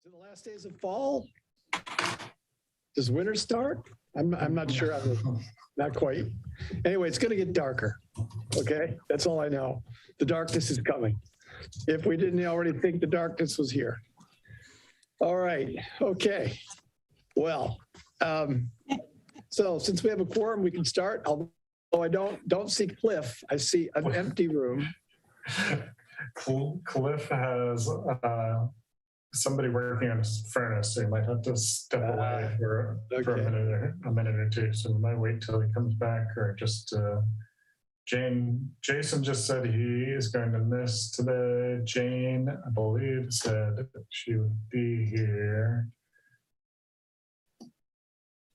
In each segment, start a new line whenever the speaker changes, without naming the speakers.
To the last days of fall? Does winter start? I'm not sure. Not quite. Anyway, it's going to get darker. Okay, that's all I know. The darkness is coming. If we didn't already think the darkness was here. All right. Okay. Well, so since we have a quorum, we can start. Although I don't see Cliff, I see an empty room.
Cliff has somebody working on his furnace, so he might have to step away for a minute or two. So we might wait till he comes back, or just Jason just said he is going to miss today. Jane, I believe, said she would be here.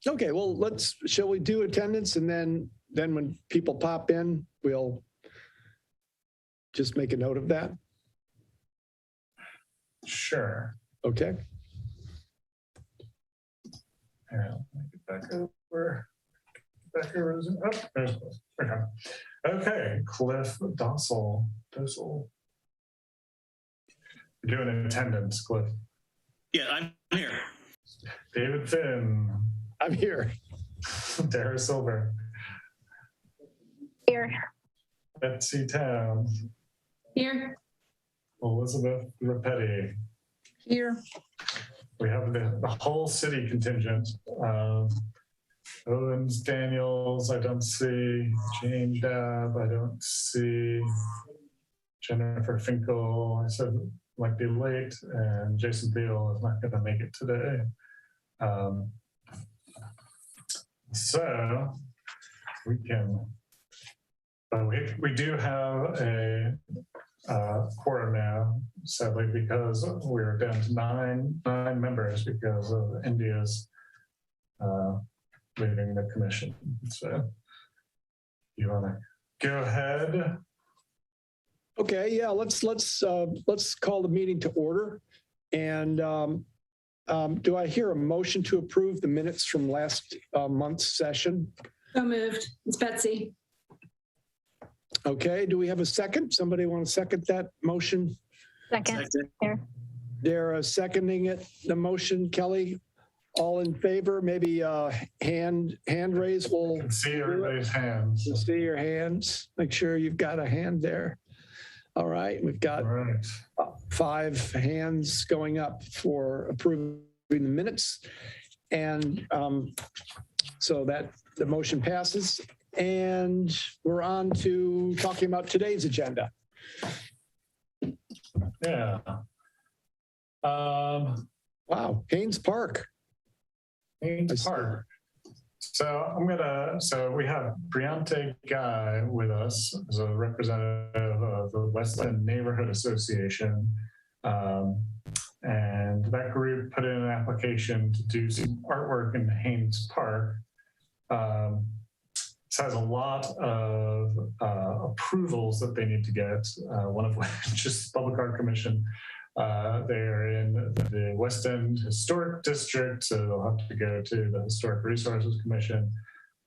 Okay, well, shall we do attendance, and then when people pop in, we'll just make a note of that?
Sure.
Okay.
Here, let me get back over. Oh, there's Cliff. Okay. Okay, Cliff Dossel. You're doing attendance, Cliff.
Yeah, I'm here.
David Finn.
I'm here.
Dara Silver.
Here.
Betsy Towns.
Here.
Elizabeth Rapetti.
Here.
We have the whole city contingent. Owens, Daniels, I don't see. Jane Dabb, I don't see. Jennifer Finkel, I said might be late. And Jason Beal is not going to make it today. So we can, we do have a quorum now, sadly, because we're down to nine members because of India's leaving the commission. So you want to go ahead?
Okay, yeah, let's call the meeting to order. And do I hear a motion to approve the minutes from last month's session?
So moved. It's Betsy.
Okay, do we have a second? Somebody want to second that motion?
Second. Here.
They're seconding it, the motion. Kelly, all in favor? Maybe hand raise. We'll
see everybody's hands.
We'll see your hands. Make sure you've got a hand there. All right, we've got 5 hands going up for approving the minutes. And so that the motion passes. And we're on to talking about today's agenda.
Yeah.
Wow, Haynes Park.
Haynes Park. So we have Briante Guy with us as a representative of the West End Neighborhood Association. And that group put in an application to do some artwork in Haynes Park. This has a lot of approvals that they need to get, one of which is the Public Art Commission. They're in the West End Historic District, so they'll have to go to the Historic Resources Commission.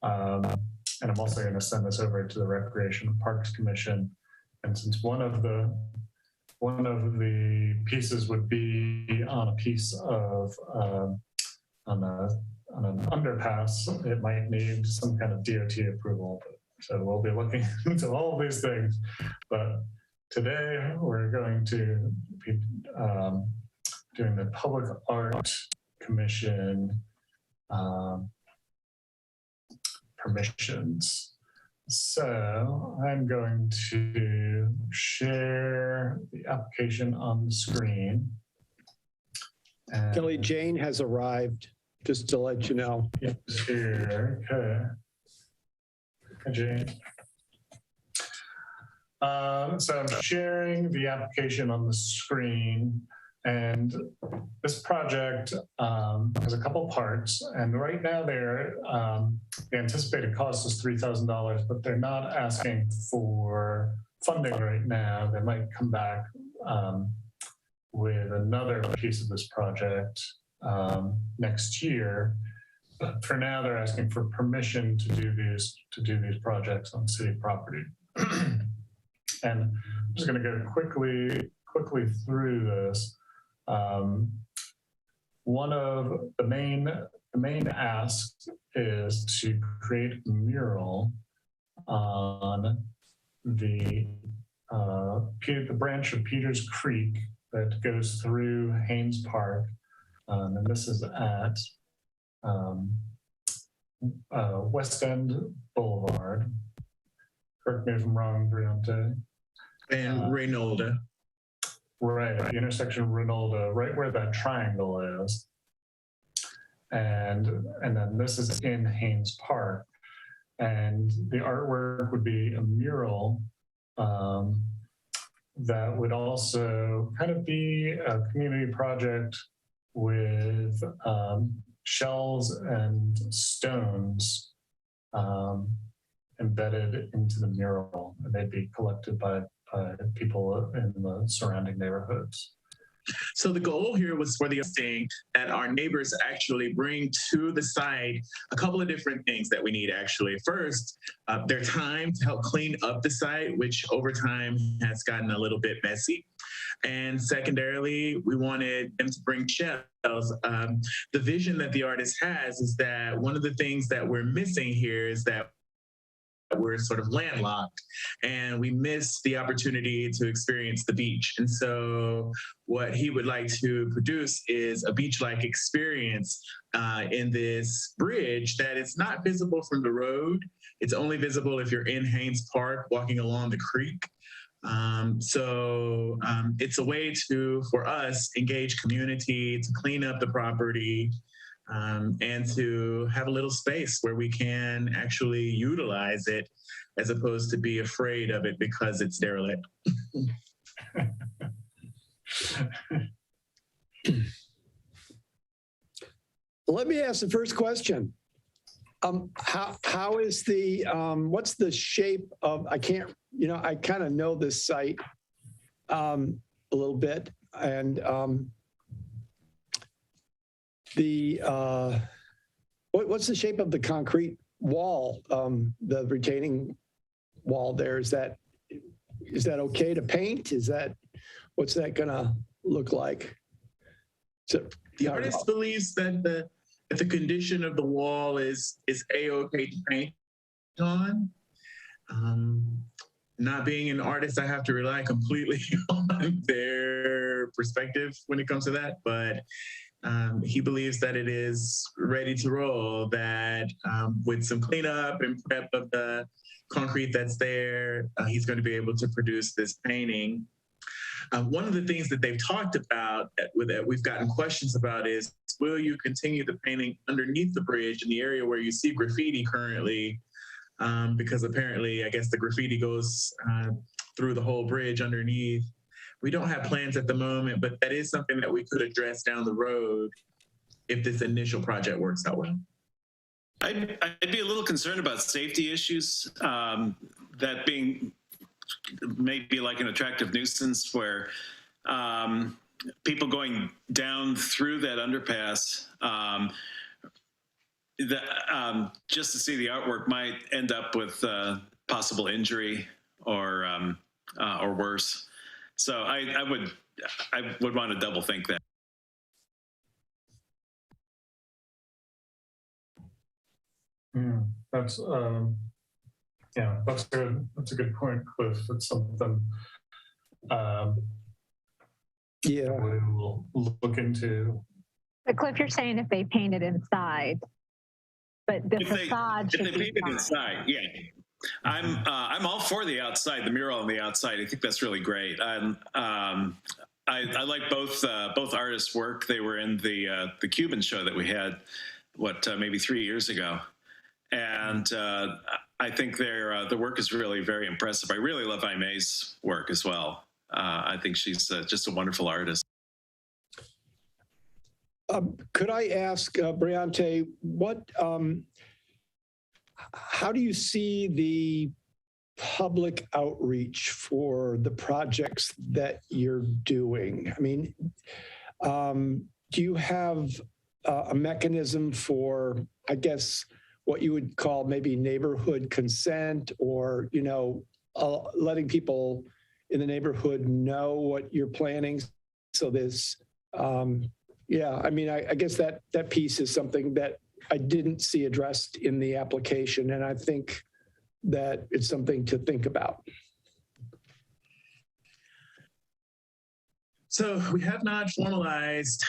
And I'm also going to send this over to the Recreation and Parks Commission. And since one of the pieces would be on a piece of on an underpass, it might need some kind of DOT approval. So we'll be looking into all of these things. But today we're going to be doing the Public Art Commission permissions. So I'm going to share the application on the screen. And
Kelly, Jane has arrived, just to let you know.
It's here. Okay. Hi, Jane. So I'm sharing the application on the screen, and this project has a couple parts. And right now, the anticipated cost is $3,000, but they're not asking for funding right now. They might come back with another piece of this project next year. But for now, they're asking for permission to do these projects on city property. And I'm just going to go quickly through this. one of the main asks is to create a mural on the branch of Peters Creek that goes through Haynes Park. And this is at West End Boulevard. Correct me if I'm wrong, Briante.
And Reynolda.
Right, at the intersection of Reynolda, right where that triangle is. And then this is in Haynes Park. And the artwork would be a mural that would also kind of be a community project with shells and stones embedded into the mural, and they'd be collected by people in the surrounding neighborhoods.
So the goal here was for the thing that our neighbors actually bring to the site a couple of different things that we need actually. First, their time to help clean up the site, which over time has gotten a little bit messy. And secondarily, we wanted them to bring shells. The vision that the artist has is that one of the things that we're missing here is that we're sort of landlocked and we miss the opportunity to experience the beach. And so what he would like to produce is a beach-like experience in this bridge that is not visible from the road. It's only visible if you're in Haynes Park walking along the creek. So it's a way for us, engage community, to clean up the property, and to have a little space where we can actually utilize it as opposed to be afraid of it because it's derelict.
Let me ask the first question. How is the, what's the shape of, I kind of know this site a little bit, and what's the shape of the concrete wall, the retaining wall there? Is that okay to paint? What's that gonna look like? So
the artist believes that the condition of the wall is A-okay to paint on. Not being an artist, I have to rely completely on their perspective when it comes to that, but he believes that it is ready to roll, that with some cleanup and prep of the concrete that's there, he's going to be able to produce this painting. One of the things that they've talked about that we've gotten questions about is, will you continue the painting underneath the bridge in the area where you see graffiti currently? Because apparently, I guess the graffiti goes through the whole bridge underneath. We don't have plans at the moment, but that is something that we could address down the road if this initial project works out well.
I'd be a little concerned about safety issues, that being maybe like an attractive nuisance where people going down through that underpass, just to see the artwork might end up with possible injury or worse. So I would want to double think that.
That's good. That's a good point, Cliff. It's something we will look into.
But Cliff, you're saying if they painted inside, but the facade should
be painted inside, yeah. I'm all for the outside, the mural on the outside. I think that's really great. I like both artists' work. They were in the Cuban show that we had, maybe 3 years ago, and I think the work is really very impressive. I really love Aime's work as well. I think she's just a wonderful artist.
Could I ask Briante, how do you see the public outreach for the projects that you're doing? I mean, do you have a mechanism for, I guess, what you would call maybe neighborhood consent, or, letting people in the neighborhood know what you're planning, so this Yeah, I mean, I guess that piece is something that I didn't see addressed in the application, and I think that it's something to think about.
So we have not formalized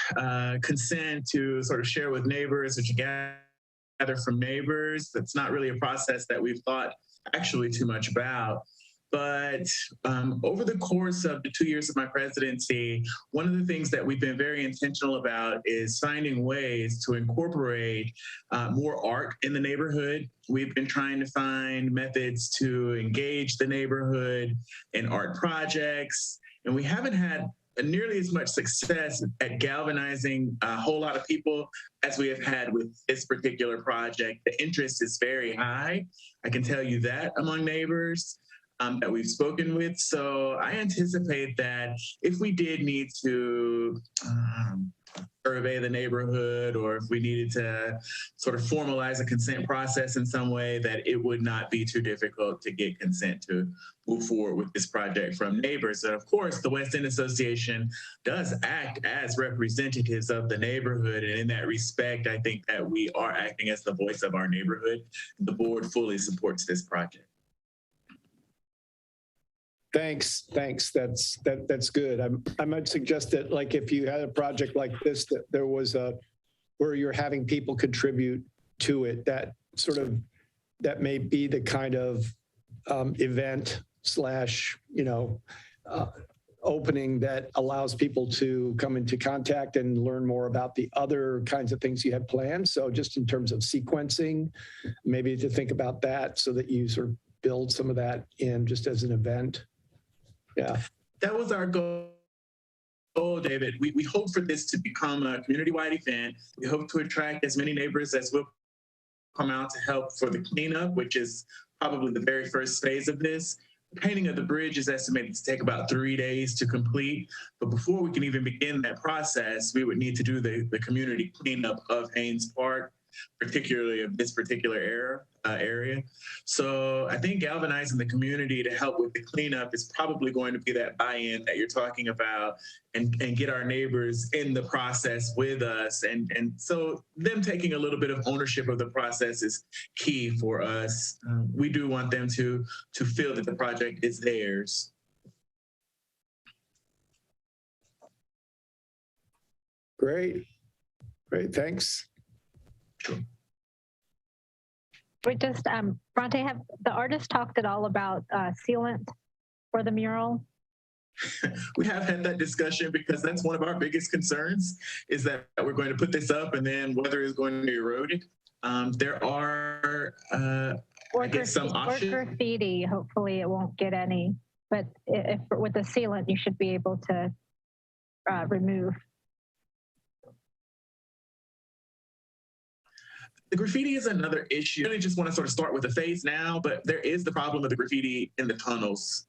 consent to sort of share with neighbors or to gather from neighbors. That's not really a process that we've thought actually too much about. But over the course of the 2 years of my presidency, one of the things that we've been very intentional about is finding ways to incorporate more art in the neighborhood. We've been trying to find methods to engage the neighborhood in art projects, and we haven't had nearly as much success at galvanizing a whole lot of people as we have had with this particular project. The interest is very high. I can tell you that among neighbors that we've spoken with. So I anticipate that if we did need to survey the neighborhood, or if we needed to sort of formalize a consent process in some way, that it would not be too difficult to get consent to move forward with this project from neighbors. And of course, the West End Association does act as representatives of the neighborhood. And in that respect, I think that we are acting as the voice of our neighborhood. The board fully supports this project.
Thanks. That's good. I might suggest that, like, if you had a project like this, that there was where you're having people contribute to it, that may be the kind of event slash, opening that allows people to come into contact and learn more about the other kinds of things you had planned. So just in terms of sequencing, maybe to think about that so that you sort of build some of that in just as an event. Yeah.
That was our goal, David. We hope for this to become a community-wide event. We hope to attract as many neighbors as will come out to help for the cleanup, which is probably the very first phase of this. The painting of the bridge is estimated to take about 3 days to complete. But before we can even begin that process, we would need to do the community cleanup of Haynes Park, particularly of this particular area. So I think galvanizing the community to help with the cleanup is probably going to be that buy-in that you're talking about, and get our neighbors in the process with us. And so them taking a little bit of ownership of the process is key for us. We do want them to feel that the project is theirs.
Great, thanks.
Sure.
We just, Bronte, have the artist talked at all about sealant for the mural?
We have had that discussion because that's one of our biggest concerns, is that we're going to put this up and then weather is going to erode it. There are, I guess, some options.
Or graffiti, hopefully it won't get any, but if with the sealant, you should be able to remove.
The graffiti is another issue. I really just want to sort of start with the face now, but there is the problem of the graffiti in the tunnels.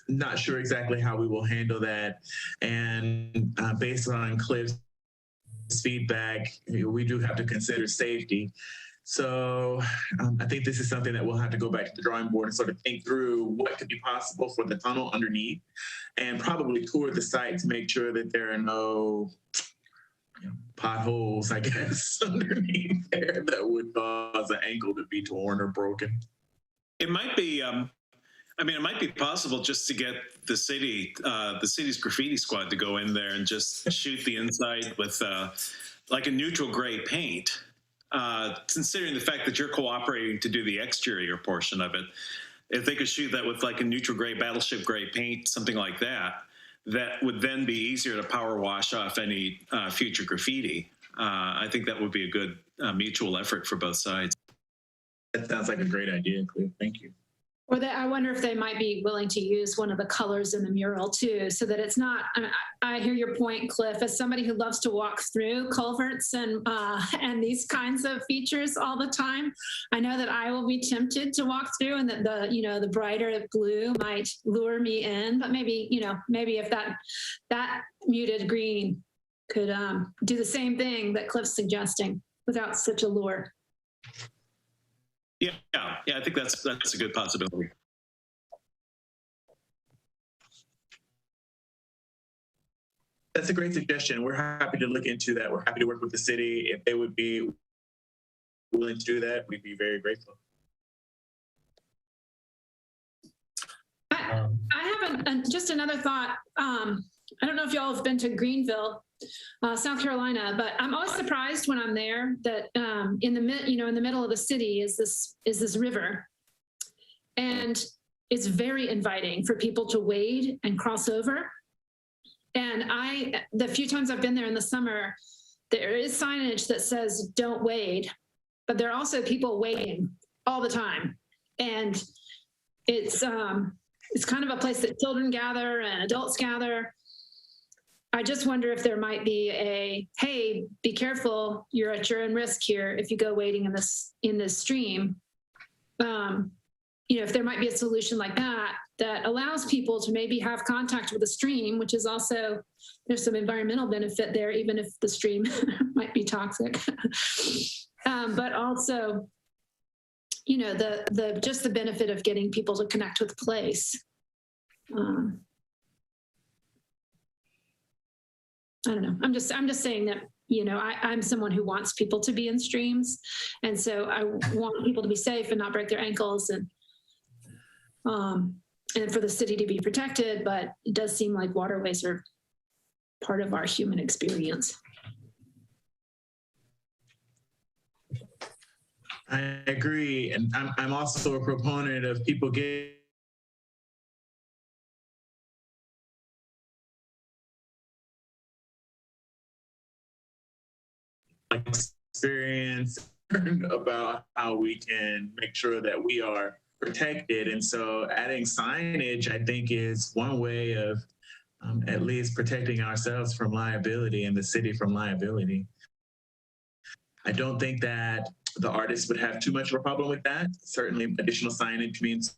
Not sure exactly how we will handle that. And based on Cliff's feedback, we do have to consider safety. So I think this is something that we'll have to go back to the drawing board and sort of think through what could be possible for the tunnel underneath, and probably tour the site to make sure that there are no potholes, I guess, underneath there that would cause an ankle to be torn or broken.
It might be, it might be possible just to get the city's graffiti squad to go in there and just shoot the inside with like a neutral gray paint. Considering the fact that you're cooperating to do the exterior portion of it, if they could shoot that with like a neutral gray, battleship gray paint, something like that, that would then be easier to power wash off any future graffiti. I think that would be a good mutual effort for both sides.
That sounds like a great idea, Cliff. Thank you.
Or I wonder if they might be willing to use one of the colors in the mural too, so that it's not, I hear your point, Cliff, as somebody who loves to walk through culverts and these kinds of features all the time. I know that I will be tempted to walk through, and that the brighter blue might lure me in, but maybe if that muted green could do the same thing that Cliff's suggesting without such a lure.
Yeah, I think that's a good possibility.
that's a great suggestion. We're happy to look into that. We're happy to work with the city. If they would be willing to do that, we'd be very grateful.
I have just another thought. I don't know if y'all have been to Greenville, South Carolina, but I'm always surprised when I'm there that in the middle of the city is this river, and it's very inviting for people to wade and cross over. And the few times I've been there in the summer, there is signage that says "Don't wade," but there are also people wading all the time, and it's kind of a place that children gather and adults gather. I just wonder if there might be hey, be careful, you're at your own risk here if you go wading in this stream. If there might be a solution like that allows people to maybe have contact with the stream, which is also, there's some environmental benefit there, even if the stream might be toxic. But also, just the benefit of getting people to connect with the place. I don't know. I'm just saying that, I'm someone who wants people to be in streams. And so I want people to be safe and not break their ankles and for the city to be protected, but it does seem like waterways are part of our human experience.
I agree. And I'm also a proponent of people getting experience about how we can make sure that we are protected. And so adding signage, I think, is one way of at least protecting ourselves from liability and the city from liability. I don't think that the artists would have too much of a problem with that. Certainly additional signage means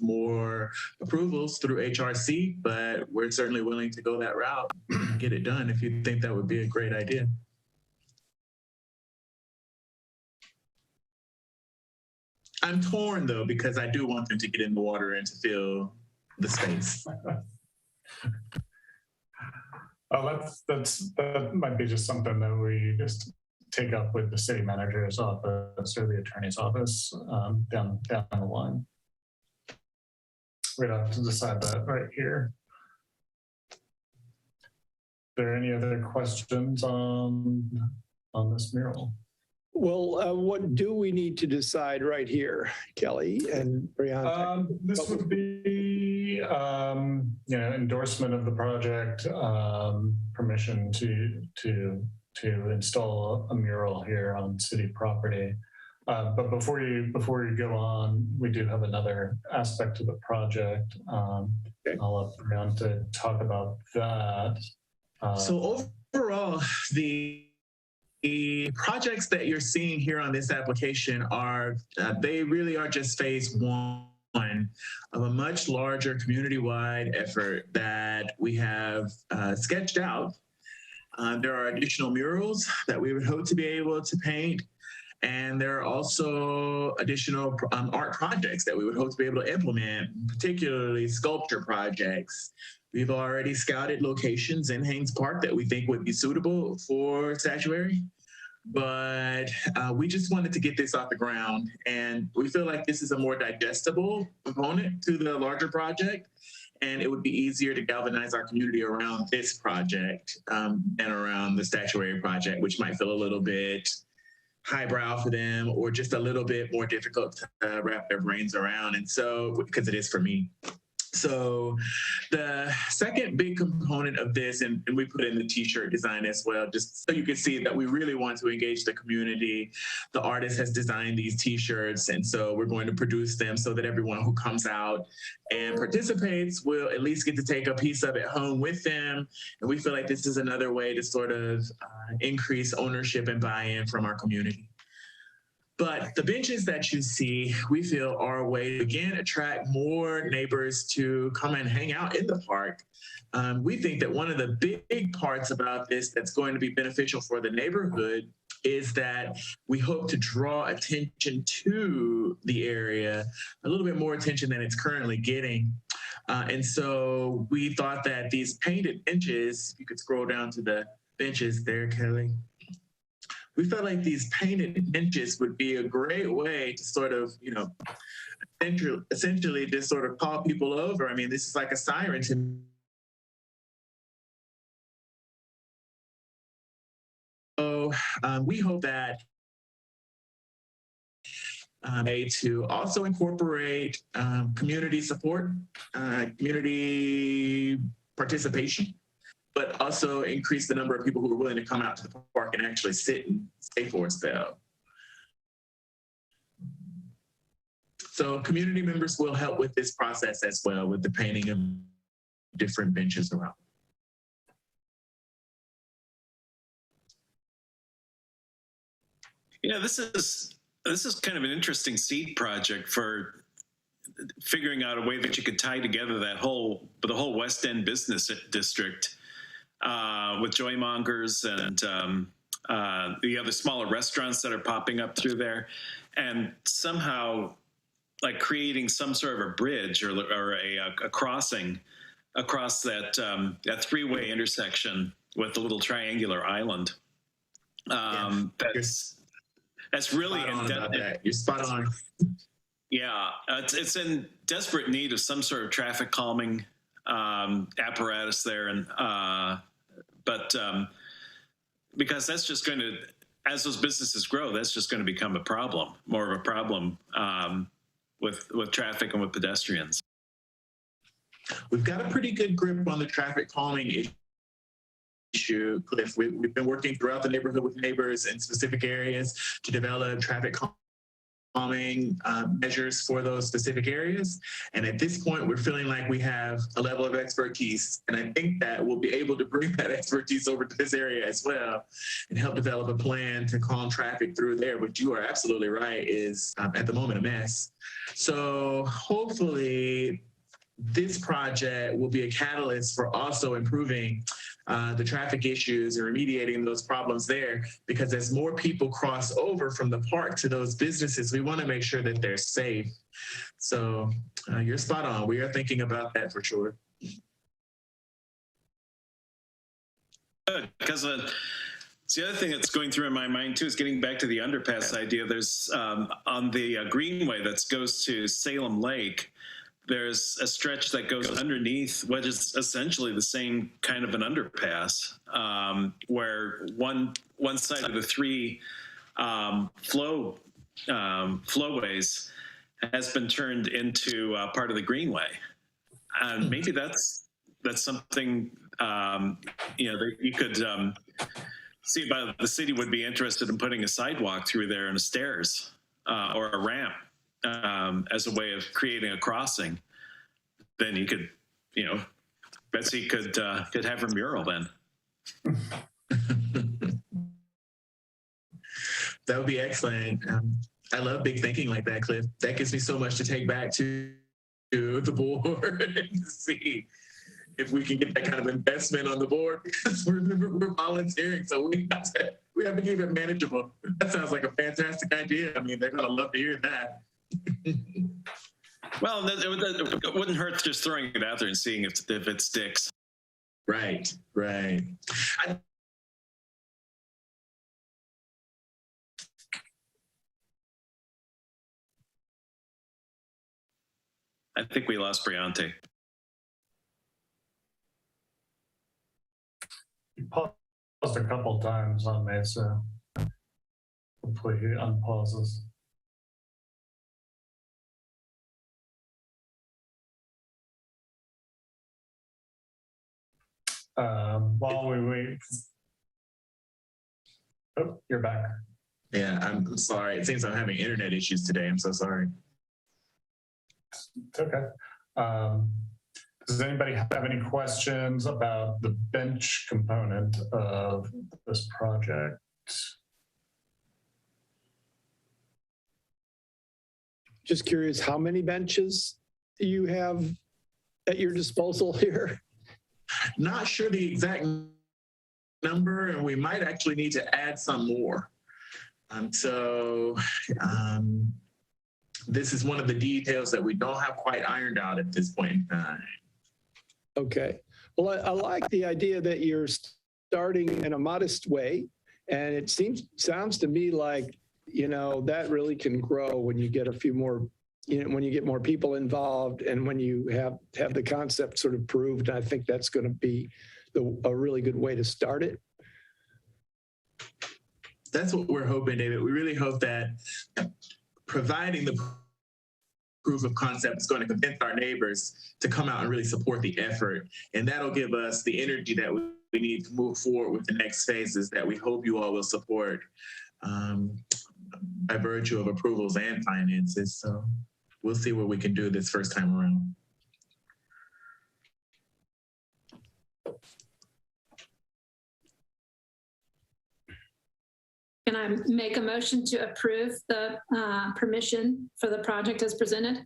more approvals through HRC, but we're certainly willing to go that route and get it done if you think that would be a great idea. I'm torn though, because I do want them to get in the water and to fill the space.
Oh, that might be just something that we just take up with the city manager's office or the attorney's office down the line. We'd have to decide that right here. Are there any other questions on this mural?
Well, what do we need to decide right here, Kelly and Brianna?
This would be, endorsement of the project, permission to install a mural here on city property. But before you go on, we do have another aspect of the project. Okay. I'll let Brianna talk about that.
So overall, the projects that you're seeing here on this application are, they really are just phase one of a much larger community-wide effort that we have sketched out. There are additional murals that we would hope to be able to paint. And there are also additional art projects that we would hope to be able to implement, particularly sculpture projects. We've already scouted locations in Haynes Park that we think would be suitable for statuary, but we just wanted to get this off the ground. And we feel like this is a more digestible component to the larger project. And it would be easier to galvanize our community around this project than around the statuary project, which might feel a little bit highbrow for them or just a little bit more difficult to wrap their brains around. And so, because it is for me. So the second big component of this, and we put in the t-shirt design as well, just so you can see that we really want to engage the community. The artist has designed these t-shirts, and so we're going to produce them so that everyone who comes out and participates will at least get to take a piece of it home with them. And we feel like this is another way to sort of increase ownership and buy-in from our community. But the benches that you see, we feel are a way to, again, attract more neighbors to come and hang out in the park. We think that one of the big parts about this that's going to be beneficial for the neighborhood is that we hope to draw attention to the area, a little bit more attention than it's currently getting. And so we thought that these painted benches, if you could scroll down to the benches there, Kelly. We felt like these painted benches would be a great way to sort of, essentially just sort of call people over. I mean, this is like a siren to me. So we hope that to also incorporate community support, community participation, but also increase the number of people who are willing to come out to the park and actually sit and stay for a spell. So community members will help with this process as well, with the painting of different benches around.
Yeah, this is kind of an interesting seed project for figuring out a way that you could tie together the whole West End business district with joymongers and the other smaller restaurants that are popping up through there, and somehow like creating some sort of a bridge or a crossing across that three-way intersection with a little triangular island. That's really
You're spot on.
Yeah, it's in desperate need of some sort of traffic calming apparatus there, and but because that's just going to, as those businesses grow, that's just going to become more of a problem with traffic and with pedestrians.
We've got a pretty good grip on the traffic calming issue, Cliff. We've been working throughout the neighborhood with neighbors in specific areas to develop traffic calming measures for those specific areas. And at this point, we're feeling like we have a level of expertise. And I think that we'll be able to bring that expertise over to this area as well and help develop a plan to calm traffic through there, which you are absolutely right is at the moment a mess. So hopefully this project will be a catalyst for also improving the traffic issues and remediating those problems there, because as more people cross over from the park to those businesses, we want to make sure that they're safe. So you're spot on. We are thinking about that for sure.
Good, because it's the other thing that's going through in my mind too is getting back to the underpass idea. There's on the greenway that goes to Salem Lake, there's a stretch that goes underneath what is essentially the same kind of an underpass, where one side of the three flowways has been turned into part of the greenway, and maybe that's something that you could see about the city would be interested in putting a sidewalk through there and a stairs or a ramp. As a way of creating a crossing, then you could, Betsy could have her mural then.
That would be excellent. I love big thinking like that, Cliff. That gives me so much to take back to the board and see if we can get that kind of investment on the board, because we're volunteering, so we have to keep it manageable. That sounds like a fantastic idea. I mean, they're going to love to hear that.
Well, it wouldn't hurt just throwing it out there and seeing if it sticks.
Right.
I think we lost Briante.
He paused a couple times on me, so hopefully he unpauses. While we wait. Oh, you're back.
Yeah, I'm sorry. It seems I'm having internet issues today. I'm so sorry.
It's okay. Does anybody have any questions about the bench component of this project?
Just curious, how many benches do you have at your disposal here?
Not sure the exact number, and we might actually need to add some more. this is one of the details that we don't have quite ironed out at this point in time.
Okay. Well, I like the idea that you're starting in a modest way. And it sounds to me like, that really can grow when you get a few more, when you get more people involved and when you have the concept sort of proved. I think that's going to be a really good way to start it.
That's what we're hoping, David. We really hope that providing the proof of concept is going to convince our neighbors to come out and really support the effort. And that'll give us the energy that we need to move forward with the next phases that we hope you all will support by virtue of approvals and finances. So we'll see what we can do this first time around.
Can I make a motion to approve the permission for the project as presented?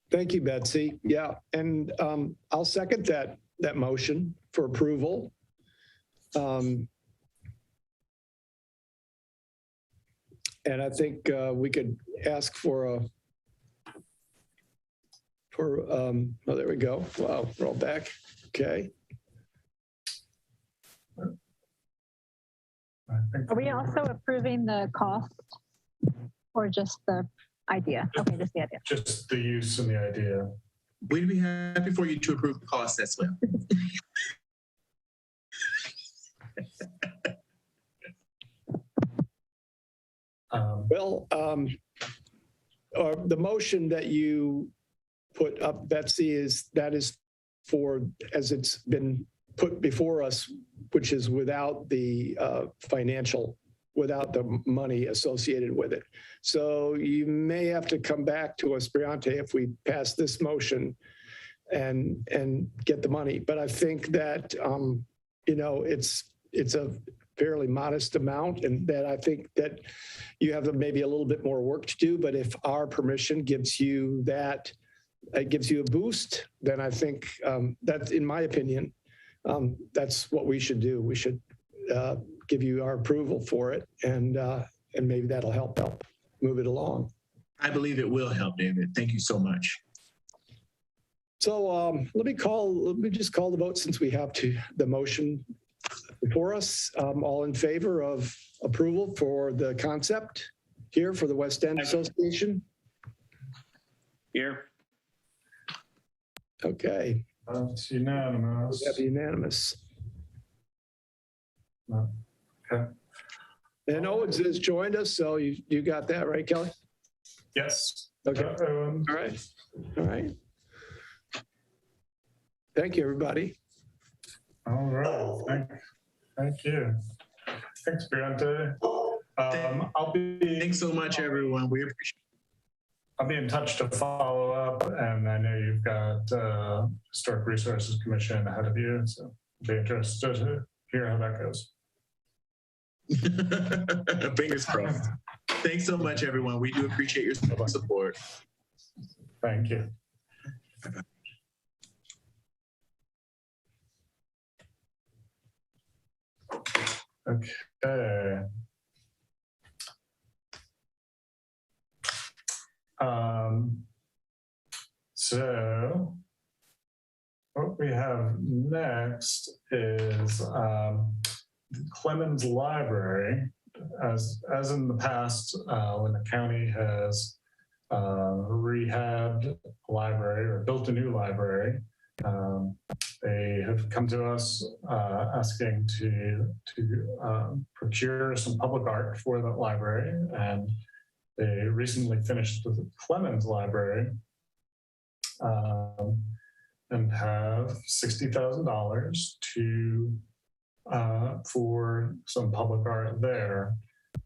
Thank you, Betsy. Yeah, and I'll second that motion for approval. And I think we could ask oh, there we go. Wow, roll back. Okay.
Are we also approving the cost or just the idea? Okay, just the idea.
Just the use and the idea.
We'd be happy for you to approve the cost as well.
The motion that you put up, Betsy, is for, as it's been put before us, which is without the without the money associated with it. So you may have to come back to us, Briante, if we pass this motion and get the money. But I think that, it's a fairly modest amount, and that I think that you have maybe a little bit more work to do. But if our permission gives you that, it gives you a boost, then I think that's, in my opinion, that's what we should do. We should give you our approval for it, and maybe that'll help move it along.
I believe it will help, David. Thank you so much.
So let me just call the vote, since we have the motion before us. All in favor of approval for the concept here for the West End Association?
Here.
Okay.
It's unanimous.
We have unanimous.
Okay.
And Owens has joined us, so you got that right, Kelly?
Yes.
Okay. All right. All right. Thank you, everybody.
All right. Thank you. Thanks, Briante.
Thanks so much, everyone. We appreciate it.
I'll be in touch to follow up, and I know you've got Historic Resources Commission ahead of you, so I'll be interested to hear how that goes.
Fingers crossed. Thanks so much, everyone. We do appreciate your support.
Thank you. Okay. So what we have next is Clemens Library. As in the past, when the county has rehabbed a library or built a new library, they have come to us asking to procure some public art for that library, and they recently finished the Clemens Library and have $60,000 for some public art there.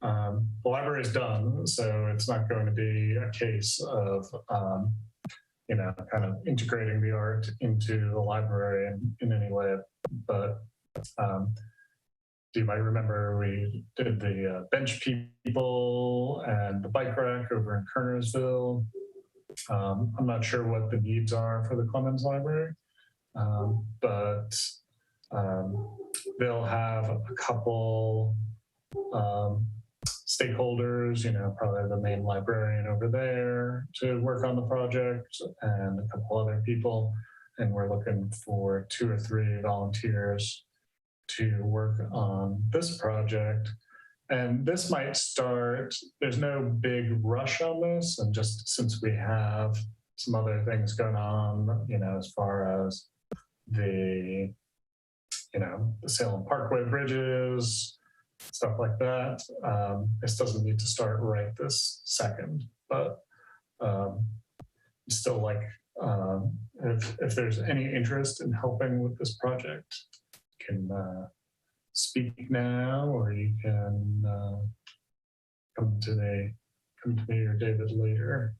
The library is done, so it's not going to be a case of kind of integrating the art into the library in any way. But you might remember we did the bench people and the bike rack over in Kernersville. I'm not sure what the needs are for the Clemens Library, but they'll have a couple stakeholders, probably the main librarian over there to work on the project and a couple other people. And we're looking for 2 or 3 volunteers to work on this project. And this might start, there's no big rush on this. And just since we have some other things going on, as far as the Salem Parkway bridges, stuff like that. This doesn't need to start right this second, but still like, if there's any interest in helping with this project, you can speak now, or you can come to me or David later.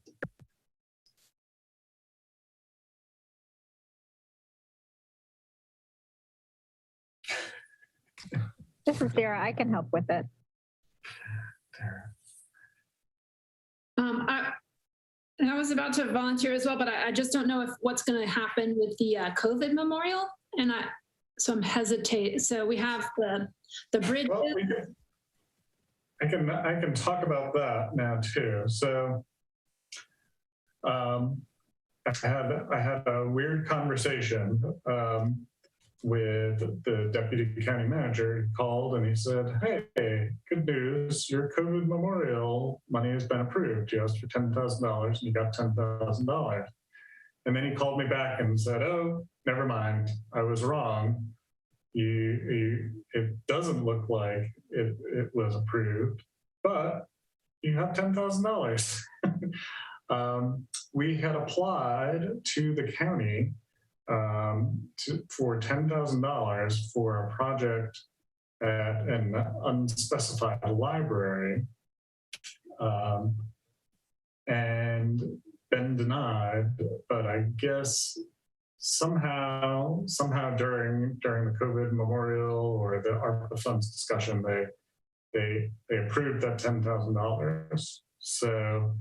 This is Sarah. I can help with it.
I was about to volunteer as well, but I just don't know what's going to happen with the COVID memorial, and so I'm hesitating. So we have the bridge.
Well, I can talk about that now too. So I had a weird conversation with the deputy county manager. He called and he said, "Hey, good news, your COVID memorial money has been approved. You asked for $10,000 and you got $10,000. And then he called me back and said, "Oh, never mind, I was wrong. It doesn't look like it was approved, but you have $10,000. We had applied to the county for $10,000 for a project at an unspecified library, and been denied. But I guess somehow during the COVID memorial or the ARPA funds discussion, they approved that $10,000. So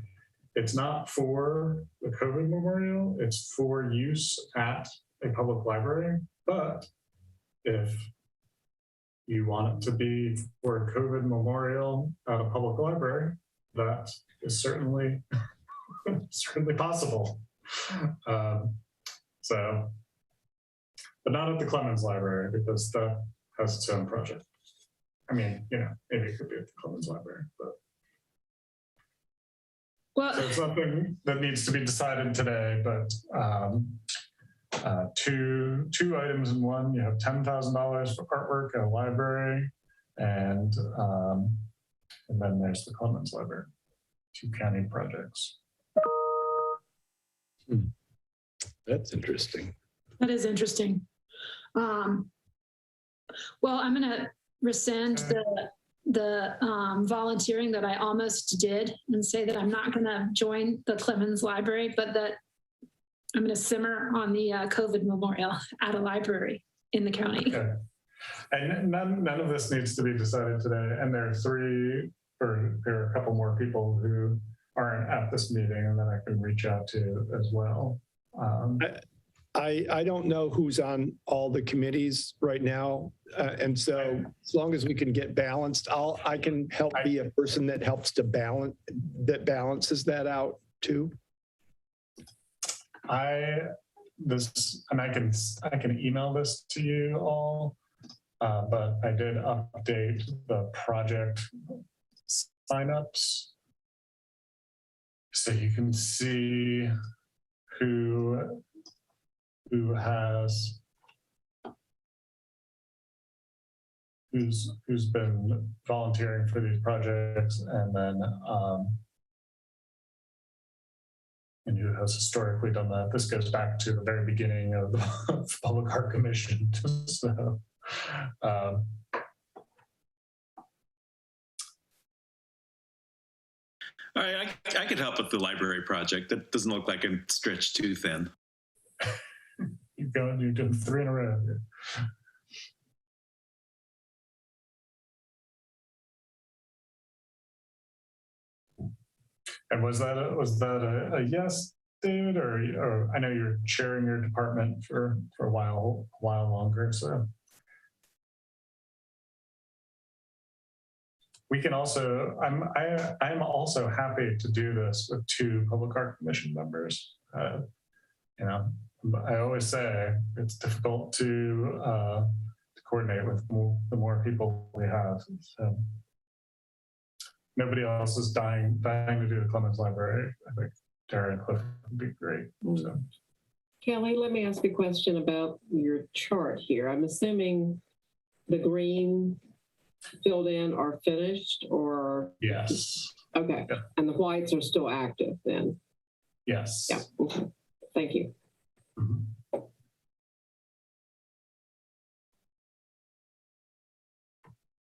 it's not for the COVID memorial, it's for use at a public library. But if you want it to be for a COVID memorial at a public library, that is certainly possible. But not at the Clemens Library, because that has its own project. I mean, maybe it could be at the Clemens Library, but.
Well,
So it's something that needs to be decided today, but two items in one. You have $10,000 for artwork at a library, and then there's the Clemens Library. 2 county projects.
That's interesting.
that is interesting. Well, I'm going to rescind the volunteering that I almost did and say that I'm not going to join the Clemens Library, but that I'm going to simmer on the COVID memorial at a library in the county.
Okay. And none of this needs to be decided today. And there are a couple more people who aren't at this meeting and that I can reach out to as well.
I don't know who's on all the committees right now. And so as long as we can get balanced, I can help be a person that helps to balances that out too.
I can email this to you all, but I did update the project signups so you can see who's been volunteering for these projects, and then and who has historically done that. This goes back to the very beginning of the Public Art Commission. So,
All right, I could help with the library project. That doesn't look like I'm stretched too thin.
you're doing 3 in a row here. And was that a yes, David, or I know you're chairing your department for a while longer, so. we can also, I'm also happy to do this with 2 public art commission members. You know, I always say it's difficult to coordinate with the more people we have. So nobody else is dying to do the Clemens Library. I think Darren and Cliff would be great. So.
Kelly, let me ask a question about your chart here. I'm assuming the green filled in are finished, or?
Yes.
Okay. Yeah. And the whites are still active then?
Yes.
Yeah. Okay. Thank you.
Mm-hmm.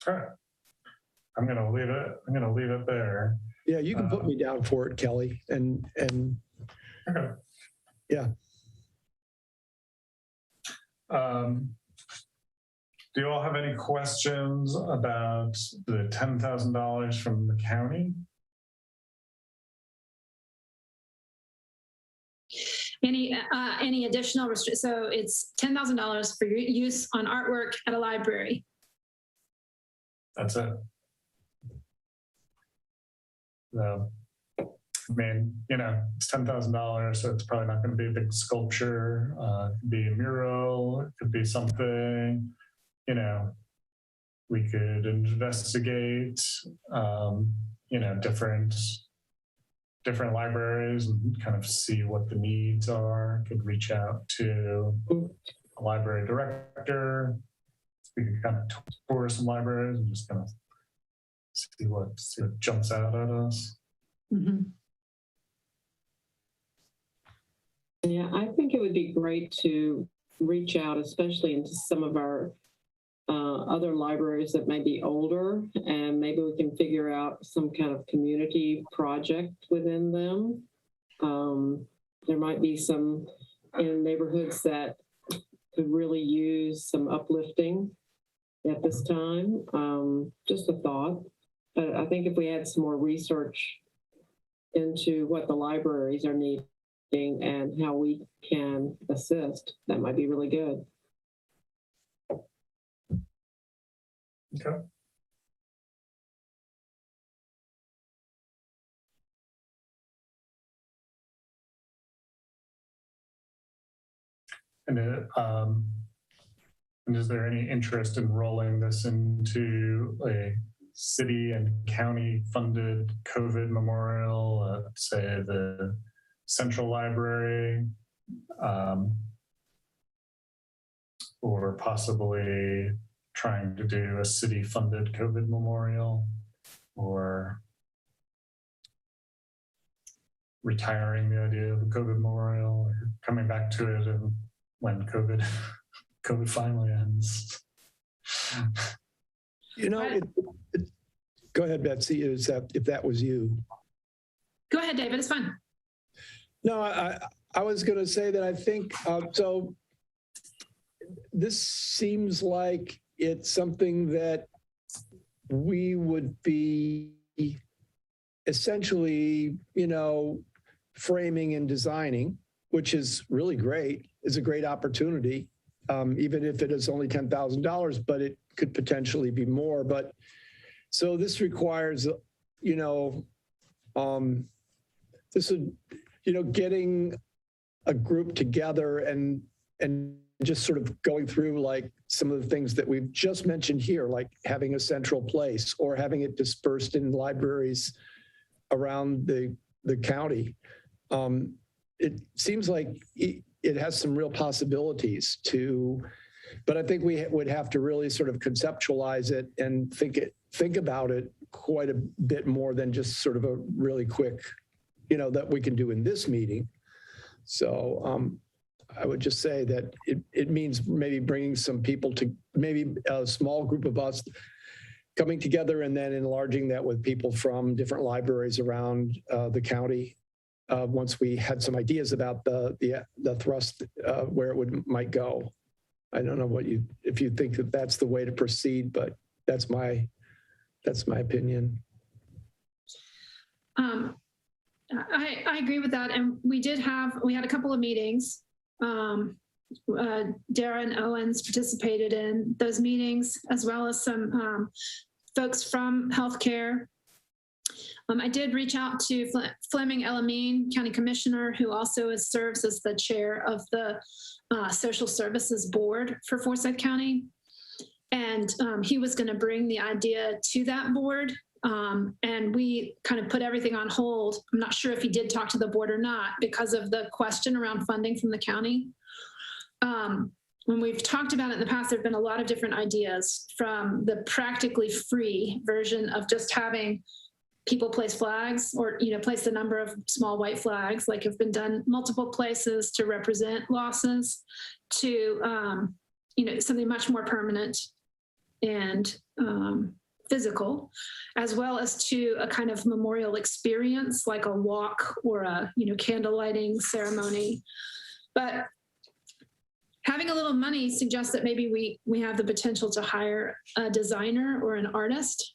All right. I'm gonna leave it there.
Yeah, you can put me down for it, Kelly. And
okay.
Yeah.
Do you all have any questions about the $10,000 from the county?
Any additional so it's $10,000 for your use on artwork at a library.
That's it. So, I mean, you know, it's $10,000, so it's probably not going to be a big sculpture. It could be a mural. It could be something. You know, we could investigate. You know, different libraries and kind of see what the needs are. Could reach out to a library director. We could kind of tour some libraries and just kind of see what jumps out at us.
Mm-hmm.
Yeah, I think it would be great to reach out, especially into some of our other libraries that may be older, and maybe we can figure out some kind of community project within them. There might be some in neighborhoods that could really use some uplifting at this time. Just a thought. But I think if we had some more research into what the libraries are needing and how we can assist, that might be really good.
Okay. And is there any interest in rolling this into a city and county funded COVID memorial, say the Central Library, or possibly trying to do a city funded COVID memorial, or retiring the idea of a COVID memorial, or coming back to it and when COVID finally ends?
You know, go ahead, Betsy, if that was you.
Go ahead, David, it's fine.
No, I was going to say that I think, so this seems like it's something that we would be essentially, you know, framing and designing, which is really great, is a great opportunity, even if it is only $10,000, but it could potentially be more. But so this requires, you know, this would, you know, getting a group together and just sort of going through like some of the things that we've just mentioned here, like having a central place or having it dispersed in libraries around the county. It seems like it has some real possibilities but I think we would have to really sort of conceptualize it and think about it quite a bit more than just sort of a really quick, you know, that we can do in this meeting. So I would just say that it means maybe bringing some people to, maybe a small group of us coming together and then enlarging that with people from different libraries around the county. Once we had some ideas about the thrust, where it might go. I don't know if you think that that's the way to proceed, but that's my opinion.
I agree with that. And we had a couple of meetings. Darren Owens participated in those meetings, as well as some folks from healthcare. I did reach out to Fleming Elamine, County Commissioner, who also serves as the chair of the Social Services Board for Forsyth County. And he was going to bring the idea to that board. And we kind of put everything on hold. I'm not sure if he did talk to the board or not because of the question around funding from the county. When we've talked about it in the past, there have been a lot of different ideas, from the practically free version of just having people place flags, or place the number of small white flags, like have been done multiple places to represent losses, to something much more permanent and physical, as well as to a kind of memorial experience, like a walk or a candle lighting ceremony. But having a little money suggests that maybe we have the potential to hire a designer or an artist.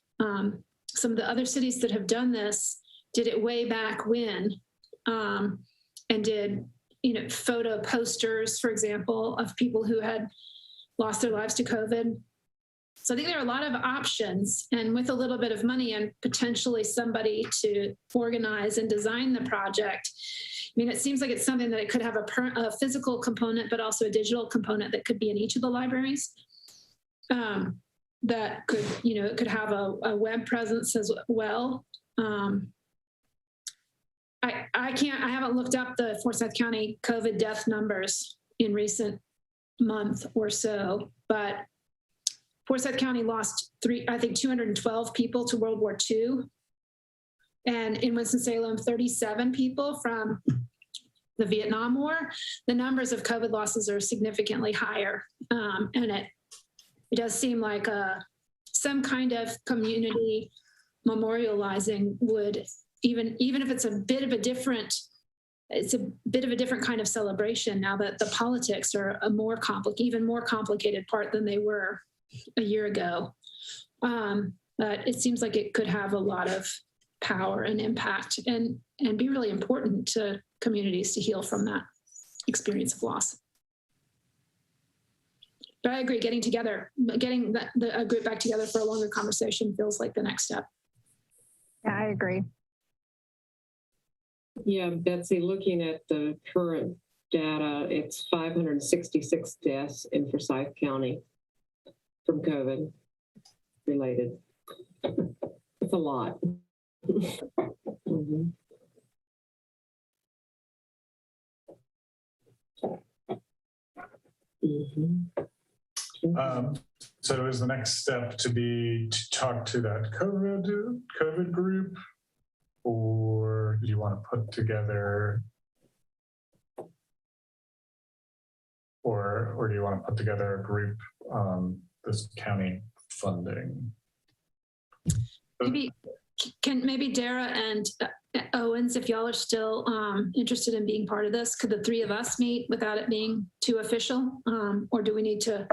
Some of the other cities that have done this did it way back when, and did photo posters, for example, of people who had lost their lives to COVID. So I think there are a lot of options, and with a little bit of money and potentially somebody to organize and design the project, it seems like it's something that it could have a physical component, but also a digital component that could be in each of the libraries. That could, it could have a web presence as well. I haven't looked up the Forsyth County COVID death numbers in recent month or so, but Forsyth County lost 212 people to World War II. And in Winston-Salem, 37 people from the Vietnam War. The numbers of COVID losses are significantly higher. And it does seem like some kind of community memorializing would, even if it's a bit of a different kind of celebration now that the politics are even more complicated part than they were a year ago. But it seems like it could have a lot of power and impact and be really important to communities to heal from that experience of loss. But I agree, getting a group back together for a longer conversation feels like the next step.
Yeah, I agree.
Yeah, Betsy, looking at the current data, it's 566 deaths in Forsyth County from COVID related. It's a lot. Mm-hmm. Mm-hmm.
So is the next step to talk to that COVID group, or do you want to put together, or do you want to put together a group on this county funding?
Maybe Dara and Owens, if y'all are still interested in being part of this, could the three of us meet without it being too official? Or do we need to,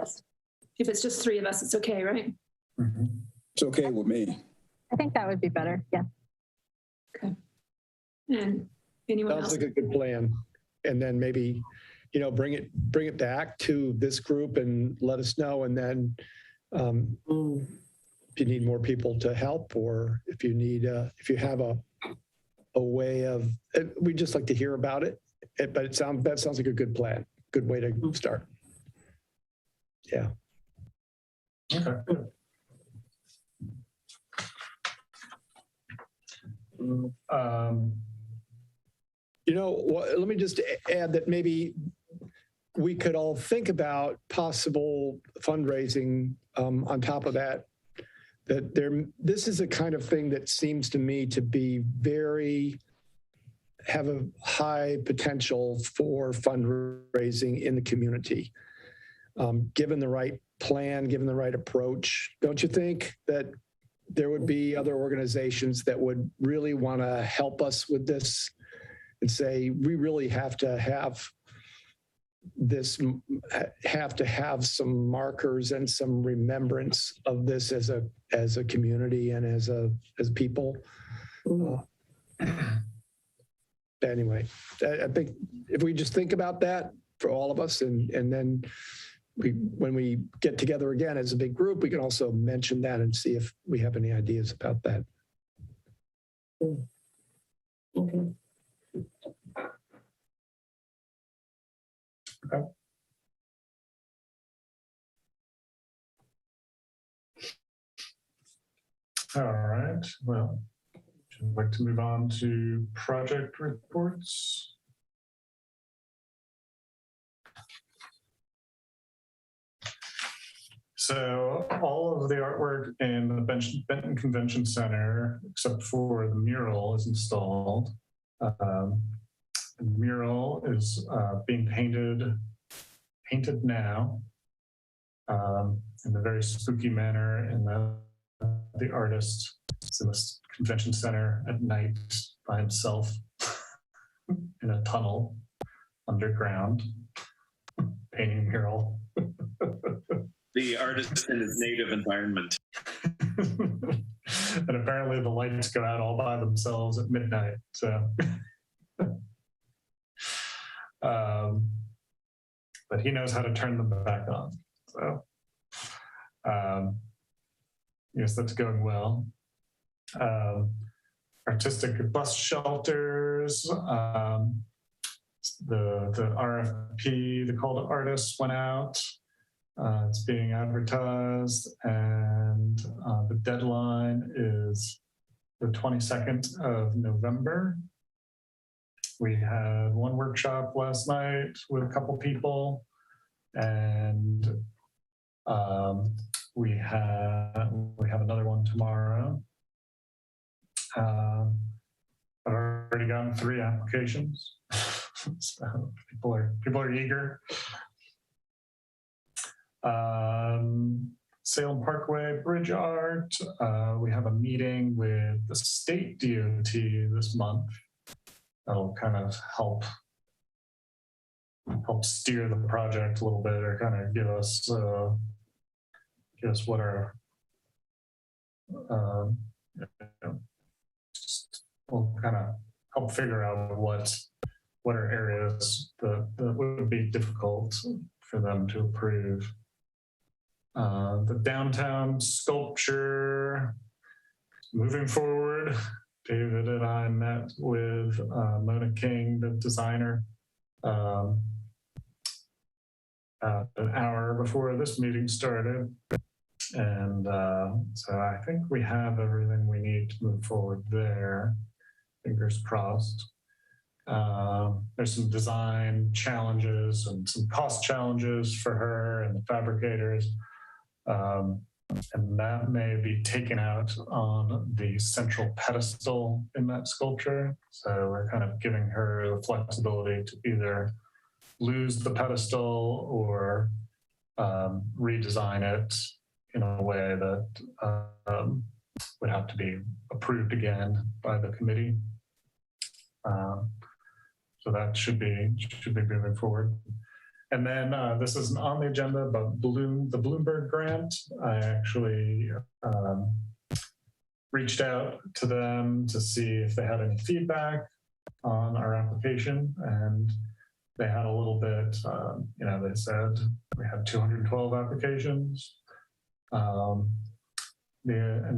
if it's just three of us, it's okay, right?
Mm-hmm.
It's okay with me.
I think that would be better. Yeah.
Okay. And anyone else?
Sounds like a good plan. And then maybe, bring it back to this group and let us know. And then if you need more people to help, or if you need, if you have a way of, we'd just like to hear about it. But that sounds like a good plan, good way to start. Yeah.
Okay.
Let me just add that maybe we could all think about possible fundraising on top of that. This is a kind of thing that seems to me to be have a high potential for fundraising in the community. Given the right plan, given the right approach, don't you think that there would be other organizations that would really want to help us with this and say, we really have to have some markers and some remembrance of this as a community and as people. Anyway, I think if we just think about that for all of us and then when we get together again as a big group, we can also mention that and see if we have any ideas about that.
Okay.
Okay. All right. Well, I'd like to move on to project reports. So all of the artwork in the Benton Convention Center, except for the mural, is installed. The mural is being painted now in a very spooky manner, and the artist is in this convention center at night by himself in a tunnel underground, painting a mural.
The artist in his native environment.
And apparently the lights go out all by themselves at midnight. So, but he knows how to turn them back on. So, yes, that's going well. Artistic bus shelters, the RFP, the call to artists went out. It's being advertised, and the deadline is the 22nd of November. We had one workshop last night with a couple people, and we have another one tomorrow. I've already gotten 3 applications, so people are eager. Salem Parkway Bridge Art. We have a meeting with the state DOT this month. That'll kind of help steer the project a little bit, or kind of give us what our we'll kind of help figure out what are areas that would be difficult for them to approve. The downtown sculpture, moving forward. David and I met with Mona King, the designer, an hour before this meeting started. And so I think we have everything we need to move forward there. Fingers crossed. There's some design challenges and some cost challenges for her and the fabricators. And that may be taken out on the central pedestal in that sculpture. So we're kind of giving her the flexibility to either lose the pedestal or redesign it in a way that would have to be approved again by the committee. So that should be moving forward. And then this isn't on the agenda, but the Bloomberg grant, I actually reached out to them to see if they had any feedback on our application. And they had a little bit, they said we had 212 applications. And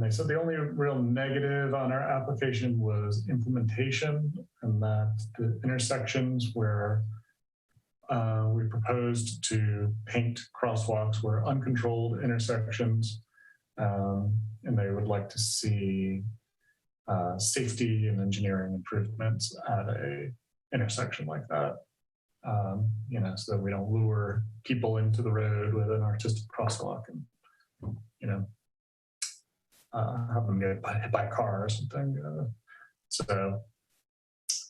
they said the only real negative on our application was implementation, and that the intersections where we proposed to paint crosswalks were uncontrolled intersections, and they would like to see safety and engineering improvements at a intersection like that, so that we don't lure people into the road with an artistic crosswalk and, have them get hit by a car or something. So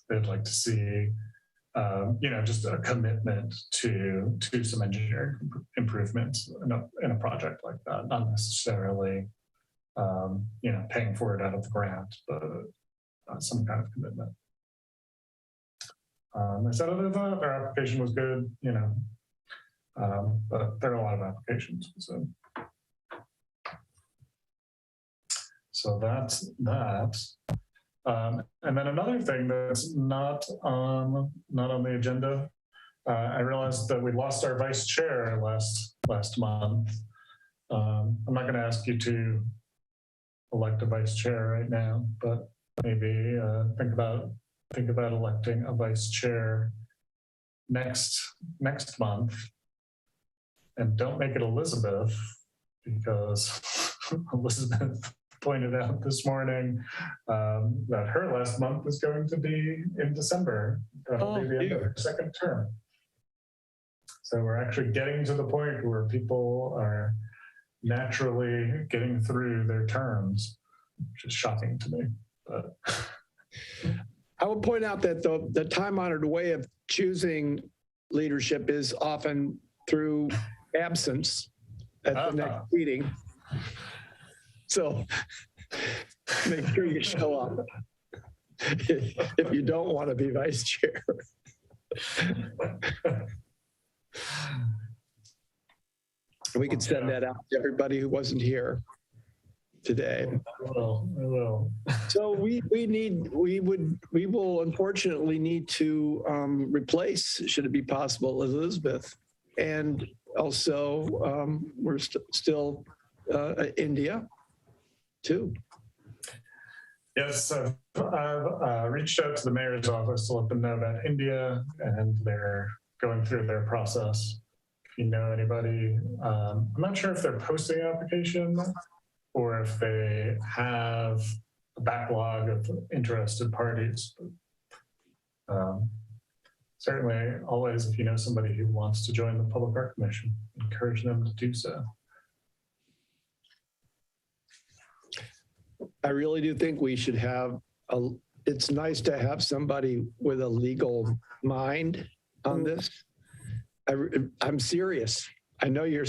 they'd like to see just a commitment to some engineering improvements in a project like that, not necessarily, paying for it out of the grant, but some kind of commitment. They said other than that, their application was good, but there are a lot of applications. So that's that. And then another thing that's not on the agenda, I realized that we lost our vice chair last last month. I'm not going to ask you to elect a vice chair right now, but maybe think about electing a vice chair next month, and don't make it Elizabeth, because Elizabeth pointed out this morning that her last month is going to be in December. That'll be the end of her second term. So we're actually getting to the point where people are naturally getting through their terms, which is shocking to me. But
I will point out that the time-honored way of choosing leadership is often through absence at the next meeting. So make sure you show up if you don't want to be vice chair. We can send that out to everybody who wasn't here today.
I will.
So we will unfortunately need to replace, should it be possible, Elizabeth. And also we're still India too.
Yes, I've reached out to the mayor's office to let them know about India, and they're going through their process. If you know anybody, I'm not sure if they're posting an application or if they have a backlog of interested parties. But, certainly, always, if you know somebody who wants to join the Public Art Commission, encourage them to do so.
I really do think we should have it's nice to have somebody with a legal mind on this. I'm serious. I know you're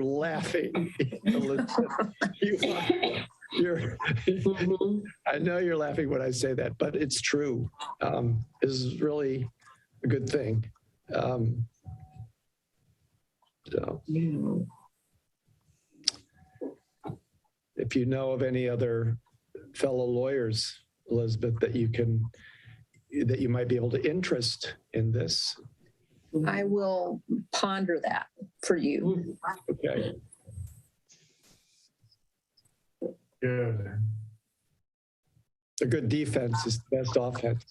laughing. I know you're laughing when I say that, but it's true. This is really a good thing. If you know of any other fellow lawyers, Elizabeth, that you might be able to interest in this.
I will ponder that for you.
Okay.
Good.
A good defense is the best offense.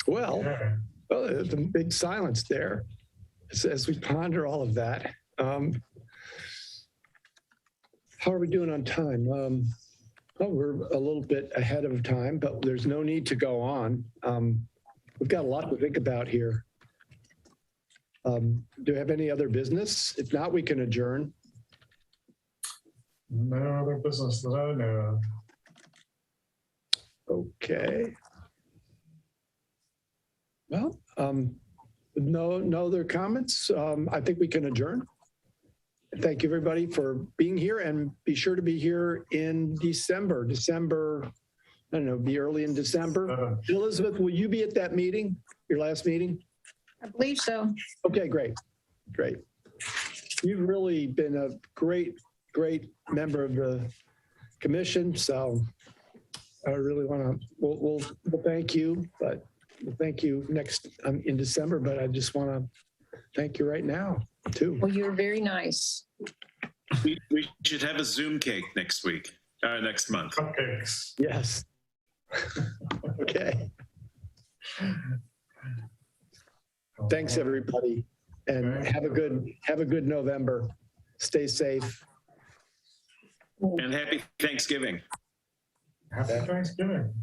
Well, there's a big silence there as we ponder all of that. How are we doing on time? Well, we're a little bit ahead of time, but there's no need to go on. We've got a lot to think about here. Do you have any other business? If not, we can adjourn.
No other business that I know of.
Okay. Well, no other comments. I think we can adjourn. Thank you, everybody, for being here, and be sure to be here in December, I don't know, be early in December. Elizabeth, will you be at that meeting, your last meeting?
I believe so.
Okay, great. You've really been a great member of the commission, so I really want to, we'll thank you, but we'll thank you next in December, but I just want to thank you right now, too.
Well, you're very nice.
We should have a Zoom cake next month.
Cupcakes.
Yes. Okay. Thanks, everybody, and have a good November. Stay safe.
And happy Thanksgiving.
Happy Thanksgiving.